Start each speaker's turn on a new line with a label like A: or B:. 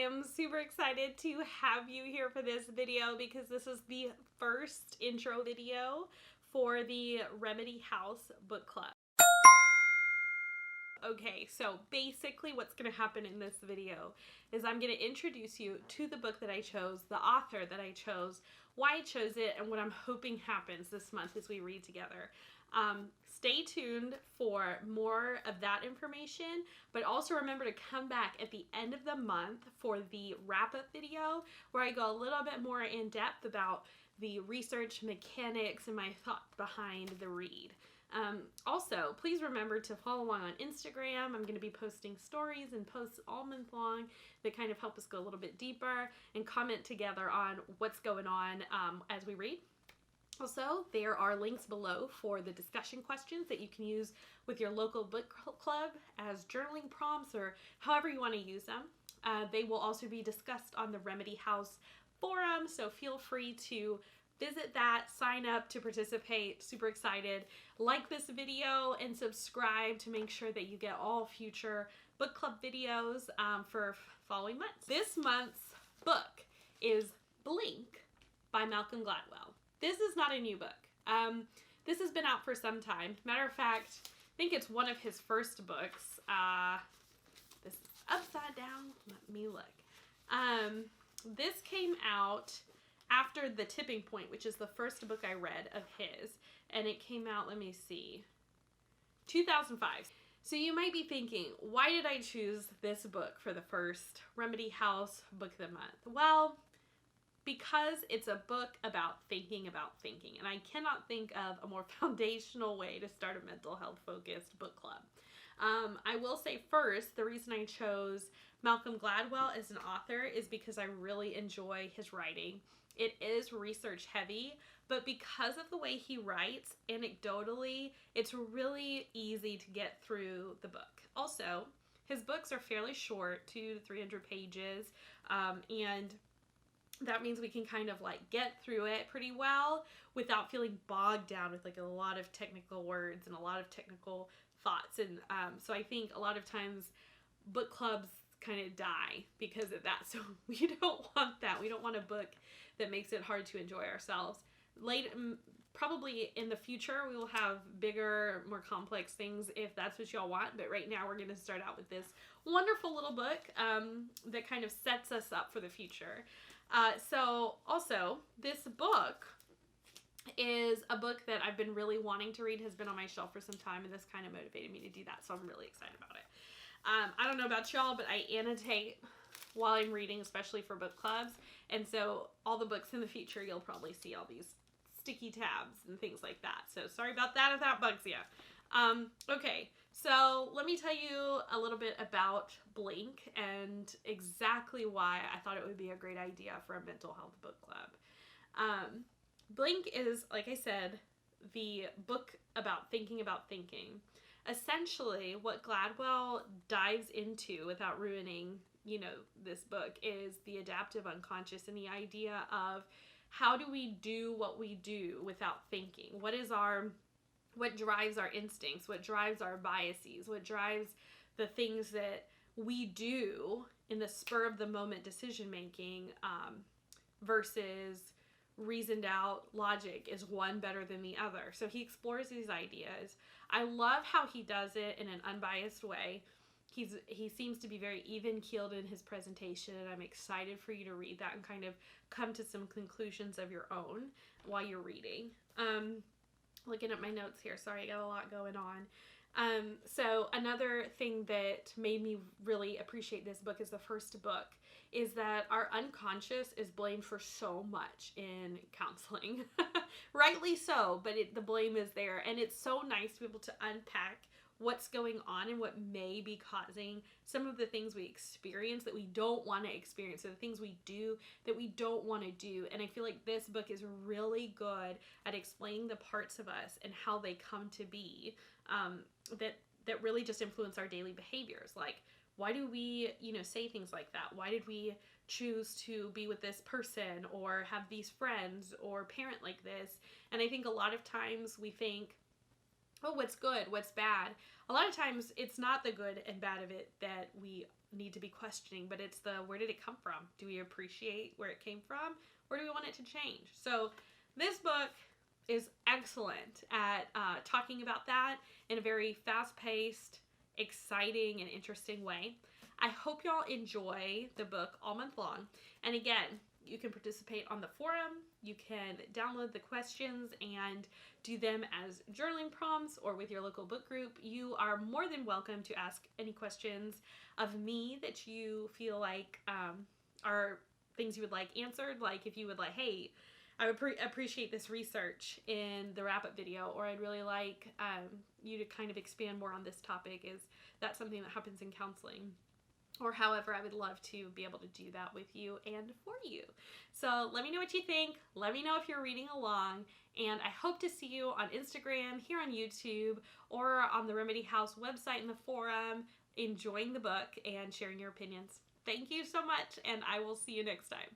A: am super excited to have you here for this video because this is the first intro video for the Remedy House Book Club. Okay, so basically what's going to happen in this video is I'm going to introduce you to the book that I chose, the author that I chose, why I chose it, and what I'm hoping happens this month as we read together. Stay tuned for more of that information, but also remember to come back at the end of the month for the wrap-up video where I go a little bit more in depth about the research mechanics and my thought behind the read. Also, please remember to follow along on Instagram. I'm going to be posting stories and posts all month long that kind of help us go a little bit deeper and comment together on what's going on as we read. Also, there are links below for the discussion questions that you can use with your local book club as journaling prompts or however you want to use them. They will also be discussed on the Remedy House forum, so feel free to visit that, sign up to participate. Super excited. Like this video and subscribe to make sure that you get all future book club videos for following months. This month's book is Blink by Malcolm Gladwell. This is not a new book. This has been out for some time. Matter of fact, I think it's one of his first books. This is upside down. Let me look. This came out after The Tipping Point, which is the first book I read of his. And it came out, let me see, 2005. So you might be thinking, why did I choose this book for the first Remedy House Book of the Month? Well, because it's a book about thinking. And I cannot think of a more foundational way to start a mental health focused book club. I will say first, the reason I chose Malcolm Gladwell as an author is because I really enjoy his writing. It is research heavy, but because of the way he writes, anecdotally, it's really easy to get through the book. Also, his books are fairly short, 200 to 300 pages, and that means we can kind of like get through it pretty well without feeling bogged down with like a lot of technical words and a lot of technical thoughts. And so I think a lot of times book clubs kind of die because of that. So we don't want that. We don't want a book that makes it hard to enjoy ourselves. Probably in the future, we will have bigger, more complex things if that's what y'all want. But right now, we're going to start out with this wonderful little book that kind of sets us up for the future. So also, this book is a book that I've been really wanting to read, has been on my shelf for some time, and this kind of motivated me to do that. So I'm really excited about it. I don't know about y'all, but I annotate while I'm reading, especially for book clubs. And so all the books in the future, you'll probably see all these sticky tabs and things like that. So sorry about that if that bugs you. Okay, so let me tell you a little bit about Blink and exactly why I thought it would be a great idea for a mental health book club. Blink is, like I said, the book about thinking. Essentially, what Gladwell dives into, without ruining, this book, is the adaptive unconscious and the idea of how do we do what we do without thinking? What drives our instincts? What drives our biases? What drives the things that we do in the spur of the moment decision making versus reasoned out logic? Is one better than the other? So he explores these ideas. I love how he does it in an unbiased way. He seems to be very even-keeled in his presentation, and I'm excited for you to read that and kind of come to some conclusions of your own while you're reading. Looking at my notes here, sorry, I got a lot going on. So another thing that made me really appreciate this book is the first book, is that our unconscious is blamed for so much in counseling. Rightly so, but the blame is there. And it's so nice to be able to unpack what's going on and what may be causing some of the things we experience that we don't want to experience, or the things we do that we don't want to do. And I feel like this book is really good at explaining the parts of us and how they come to be that really just influence our daily behaviors. Like, why do we, say things like that? Why did we choose to be with this person or have these friends or parent like this? And I think a lot of times we think, oh, what's good, what's bad. A lot of times it's not the good and bad of it that we need to be questioning, but it's the where did it come from? Do we appreciate where it came from, or do we want it to change? So this book is excellent at talking about that in a very fast-paced, exciting, and interesting way. I hope y'all enjoy the book all month long. And again, you can participate on the forum. You can download the questions and do them as journaling prompts or with your local book group. You are more than welcome to ask any questions of me that you feel like are things you would like answered. Like if you would like, hey, I would appreciate this research in the wrap-up video, or I'd really like you to kind of expand more on this topic. Is that something that happens in counseling? Or however, I would love to be able to do that with you and for you. So let me know what you think. Let me know if you're reading along. And I hope to see you on Instagram, here on YouTube, or on the Remedy House website in the forum, enjoying the book and sharing your opinions. Thank you so much, and I will see you next time.